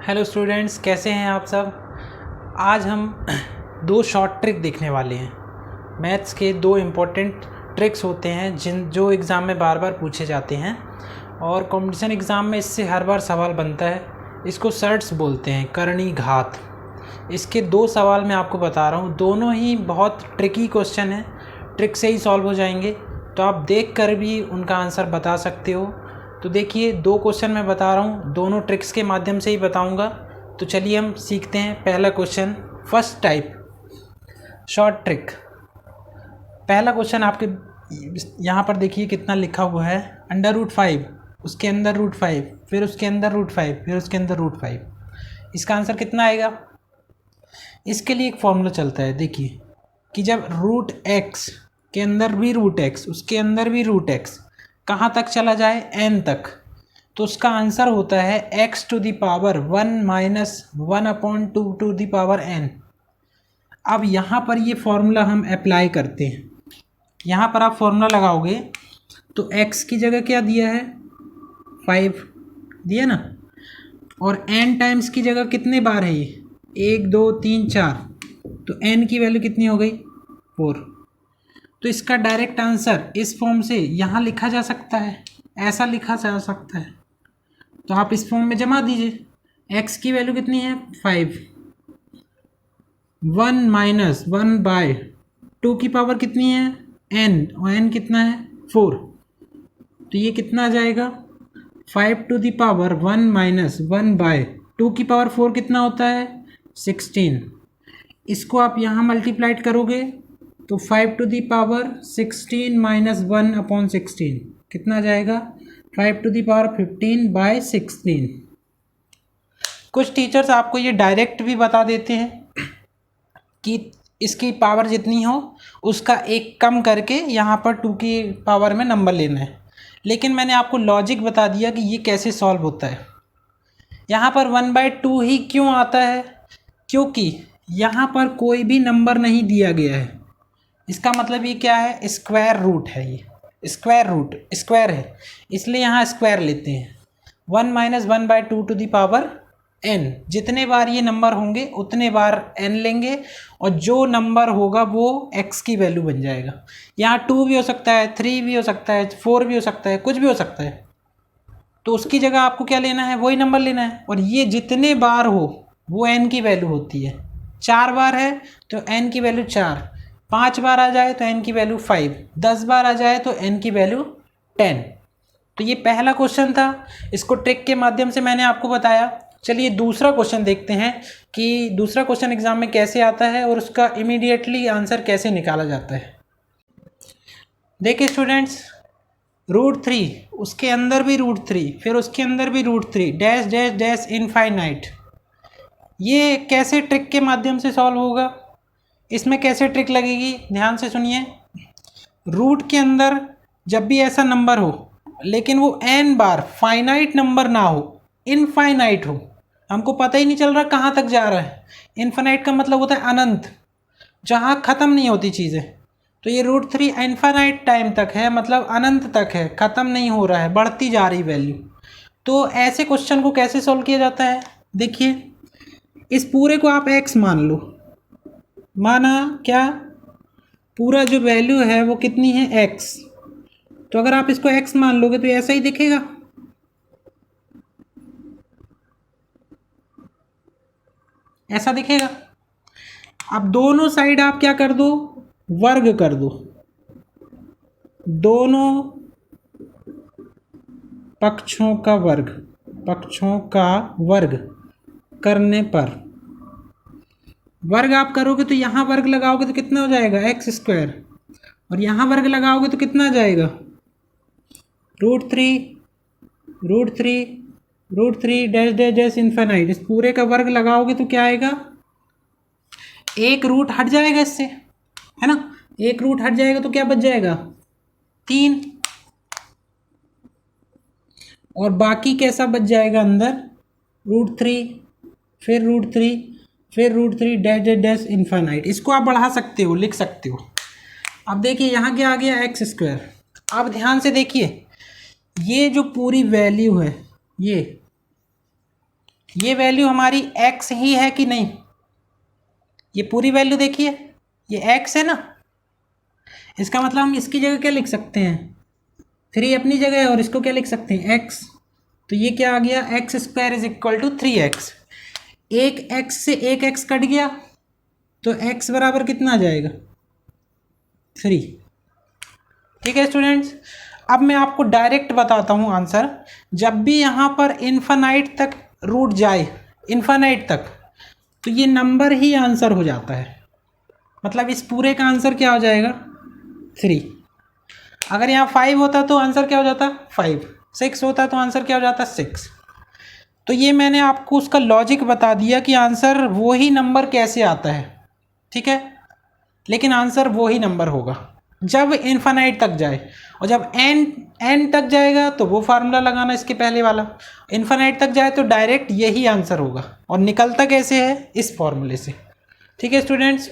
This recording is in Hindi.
हेलो स्टूडेंट्स, कैसे हैं आप सब। आज हम दो शॉर्ट ट्रिक देखने वाले हैं। मैथ्स के दो इम्पोर्टेंट ट्रिक्स होते हैं जो एग्ज़ाम में बार बार पूछे जाते हैं और कंपटीशन एग्ज़ाम में इससे हर बार सवाल बनता है। इसको सर्ट्स बोलते हैं, करणी घात। इसके दो सवाल मैं आपको बता रहा हूँ, दोनों ही बहुत ट्रिकी क्वेश्चन हैं, ट्रिक से ही सॉल्व हो जाएंगे। तो आप देख कर भी उनका आंसर बता सकते हो। तो देखिए, दो क्वेश्चन मैं बता रहा हूँ, दोनों ट्रिक्स के माध्यम से ही बताऊँगा। तो चलिए हम सीखते हैं। पहला question, first type short trick. पहला क्वेश्चन आपके यहाँ पर देखिए कितना लिखा हुआ है, √5, उसके अंदर √5, फिर उसके अंदर √5, फिर उसके अंदर √5। इसका आंसर कितना आएगा। इसके लिए एक फॉर्मूला चलता है, देखिए कि जब √x के अंदर भी √x, उसके अंदर भी √x कहाँ तक चला जाए, n तक, तो उसका आंसर होता है x to the power 1 minus 1/2 n। अब यहाँ पर ये फॉर्मूला हम अप्लाई करते हैं। यहाँ पर आप फॉर्मूला लगाओगे तो x की जगह क्या दिया है, 5 दिया ना, और n टाइम्स की जगह कितने बार है ये, 1 2 3 4, तो n की वैल्यू कितनी हो गई, 4। तो इसका डायरेक्ट आंसर इस फॉर्म से यहाँ लिखा जा सकता है, ऐसा लिखा जा सकता है। तो आप इस फॉर्म में जमा दीजिए। x की वैल्यू कितनी है, 5, 1 माइनस 1/2 की पावर कितनी है, n, और n कितना है, 4। तो ये कितना आ जाएगा, 5 टू दी पावर 1 माइनस 1/2 की पावर 4 कितना होता है, 16। इसको आप यहाँ मल्टीप्लाइड करोगे तो 5 टू दी पावर 16 माइनस 1/16 कितना आ जाएगा, 5 टू दी पावर 15/16। कुछ टीचर्स आपको ये डायरेक्ट भी बता देते हैं कि इसकी पावर जितनी हो उसका एक कम करके यहाँ पर 2 की पावर में नंबर लेना है, लेकिन मैंने आपको लॉजिक बता दिया कि ये कैसे सॉल्व होता है। यहाँ पर 1/2 ही क्यों आता है, क्योंकि यहाँ पर कोई भी नंबर नहीं दिया गया है। इसका मतलब ये क्या है, स्क्वायर रूट है, ये स्क्वायर रूट स्क्वायर है, इसलिए यहाँ स्क्वायर लेते हैं। 1 minus 1/2 to the power n, जितने बार ये नंबर होंगे उतने बार n लेंगे, और जो नंबर होगा वो x की वैल्यू बन जाएगा। यहाँ 2 भी हो सकता है, 3 भी हो सकता है, 4 भी हो सकता है, कुछ भी हो सकता है। तो उसकी जगह आपको क्या लेना है, वही नंबर लेना है, और ये जितने बार हो वो n की वैल्यू होती है। 4 बार है तो n की वैल्यू 4, 5 बार आ जाए तो n की वैल्यू 5, 10 बार आ जाए तो n की वैल्यू 10। तो ये पहला क्वेश्चन था, इसको ट्रिक के माध्यम से मैंने आपको बताया। चलिए दूसरा क्वेश्चन देखते हैं कि दूसरा क्वेश्चन एग्जाम में कैसे आता है और उसका इमीडिएटली आंसर कैसे निकाला जाता है। देखिए स्टूडेंट्स, √3, उसके अंदर भी √3, फिर उसके अंदर भी √3, डैश डैश डैश इनफाइनाइट। ये कैसे ट्रिक के माध्यम से सॉल्व होगा, इसमें कैसे ट्रिक लगेगी, ध्यान से सुनिए। रूट के अंदर जब भी ऐसा नंबर हो लेकिन वो n बार फाइनाइट नंबर ना हो, इनफाइनाइट हो, हमको पता ही नहीं चल रहा कहाँ तक जा रहा है। इनफाइनाइट का मतलब होता है अनंत, जहाँ ख़त्म नहीं होती चीज़ें। तो ये √3 इनफाइनाइट टाइम तक है, मतलब अनंत तक है, ख़त्म नहीं हो रहा है, बढ़ती जा रही वैल्यू। तो ऐसे क्वेश्चन को कैसे सॉल्व किया जाता है, देखिए इस पूरे को आप x मान लो, माना क्या, पूरा जो वैल्यू है वो कितनी है, x। तो अगर आप इसको x मान लोगे तो ऐसा ही दिखेगा, ऐसा दिखेगा। अब दोनों साइड आप क्या कर दो, वर्ग कर दो, दोनों पक्षों का वर्ग, पक्षों का वर्ग करने पर, वर्ग आप करोगे तो यहाँ वर्ग लगाओगे तो कितना हो जाएगा, x², और यहाँ वर्ग लगाओगे तो कितना आ जाएगा, √3 √3 √3 डैश डैश डैश इनफाइनाइट। इस पूरे का वर्ग लगाओगे तो क्या आएगा, एक रूट हट जाएगा इससे, है ना, एक रूट हट जाएगा तो क्या बच जाएगा, 3, और बाकी कैसा बच जाएगा अंदर, √3, फिर √3, फिर √3 डैश डैश डैश इनफाइनाइट। इसको आप बढ़ा सकते हो, लिख सकते हो। अब देखिए यहाँ क्या आ गया, x²। अब ध्यान से देखिए, ये जो पूरी वैल्यू है, ये वैल्यू हमारी x ही है कि नहीं, ये पूरी वैल्यू देखिए, ये x है ना, इसका मतलब हम इसकी जगह क्या लिख सकते हैं, 3 अपनी जगह है और इसको क्या लिख सकते हैं x, तो ये क्या आ गया x square is equal to 3x। एक x से एक x कट गया तो x बराबर कितना आ जाएगा 3। ठीक है स्टूडेंट्स, अब मैं आपको डायरेक्ट बताता हूँ आंसर। जब भी यहाँ पर इन्फानाइट तक रूट जाए, इन्फानाइट तक, तो ये नंबर ही आंसर हो जाता है, मतलब इस पूरे का आंसर क्या हो जाएगा 3। अगर यहाँ 5 होता तो आंसर क्या हो जाता 5, 6 होता तो आंसर क्या हो जाता 6। तो ये मैंने आपको उसका लॉजिक बता दिया कि आंसर वो ही नंबर कैसे आता है, ठीक है, लेकिन आंसर वो ही नंबर होगा जब इन्फानाइट तक जाए, और जब एन तक जाएगा तो वो फार्मूला लगाना इसके पहले वाला, इन्फानाइट तक जाए तो डायरेक्ट यही आंसर होगा, और निकलता कैसे है इस फॉर्मूले से। ठीक है स्टूडेंट्स।